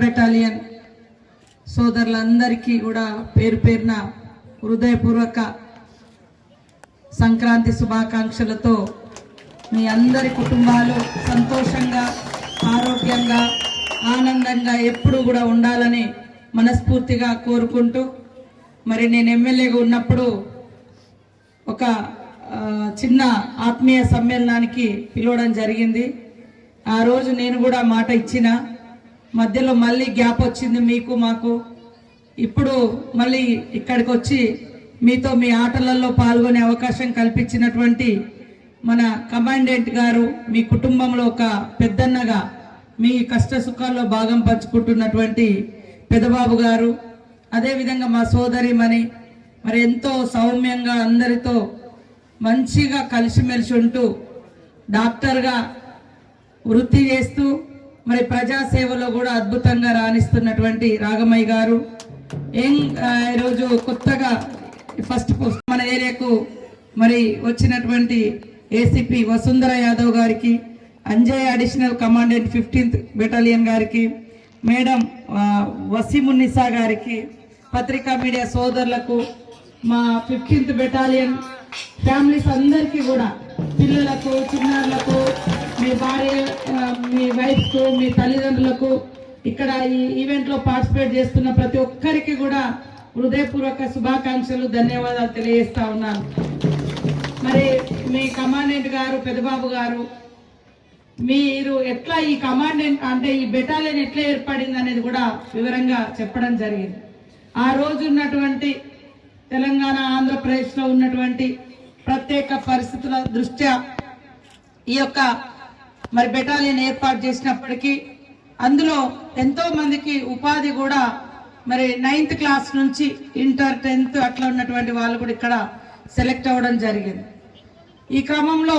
Battalion సోదరులందరికీ కూడా పేరు పేరున హృదయపూర్వక సంక్రాంతి శుభాకాంక్షలతో మీ అందరి కుటుంబాలు సంతోషంగా ఆరోగ్యంగా ఆనందంగా ఎప్పుడు కూడా ఉండాలని మనస్ఫూర్తిగా కోరుకుంటూ మరి నేను ఎమ్మెల్యేగా ఉన్నప్పుడు ఒక చిన్న ఆత్మీయ సమ్మేళనానికి పిలవడం జరిగింది. ఆ రోజు నేను కూడా మాట ఇచ్చిన, మధ్యలో మళ్ళీ గ్యాప్ వచ్చింది మీకు మాకు. ఇప్పుడు మళ్ళీ ఇక్కడికి వచ్చి మీతో మీ ఆటలలో పాల్గొనే అవకాశం కల్పించినటువంటి మన కమాండెంట్ గారు, మీ కుటుంబంలో ఒక పెద్దన్నగా మీ కష్ట సుఖాల్లో భాగం పంచుకుంటున్నటువంటి పెదబాబు గారు, అదేవిధంగా మా సోదరిమణి మరి ఎంతో సౌమ్యంగా అందరితో మంచిగా కలిసిమెలిసి ఉంటూ డాక్టర్గా వృత్తి చేస్తూ మరి ప్రజాసేవలో కూడా అద్భుతంగా రాణిస్తున్నటువంటి రాగమయ్య గారు, ఈరోజు కొత్తగా ఫస్ట్ పోస్ట్ మన ఏరియాకు మరి వచ్చినటువంటి ఏసీపీ వసుంధర యాదవ్ గారికి, Anjay additional commandant 15th battalion గారికి, మేడం వసీమున్నిసా గారికి, పత్రికా మీడియా సోదరులకు, మా 15th బెటాలియన్ ఫ్యామిలీస్ అందరికీ కూడా, పిల్లలకు, చిన్నారులకు, మీ భార్య, మీ వైఫ్కు, మీ తల్లిదండ్రులకు, ఇక్కడ ఈ ఈవెంట్లో పార్టిసిపేట్ చేస్తున్న ప్రతి ఒక్కరికి కూడా హృదయపూర్వక శుభాకాంక్షలు, ధన్యవాదాలు తెలియజేస్తా ఉన్నాను. మరి మీ కమాండెంట్ గారు, పెదబాబు గారు, మీరు ఎట్లా ఈ కమాండెంట్ అంటే ఈ బెటాలియన్ ఎట్లా ఏర్పడింది అనేది కూడా వివరంగా చెప్పడం జరిగింది. ఆ రోజు ఉన్నటువంటి తెలంగాణ, ఆంధ్రప్రదేశ్లో ఉన్నటువంటి ప్రత్యేక పరిస్థితుల దృష్ట్యా ఈ యొక్క మరి బెటాలియన్ ఏర్పాటు చేసినప్పటికీ అందులో ఎంతో మందికి ఉపాధి కూడా మరి 9th క్లాస్ నుంచి ఇంటర్ 10th అట్లా ఉన్నటువంటి వాళ్ళు కూడా ఇక్కడ సెలెక్ట్ అవ్వడం జరిగింది. ఈ క్రమంలో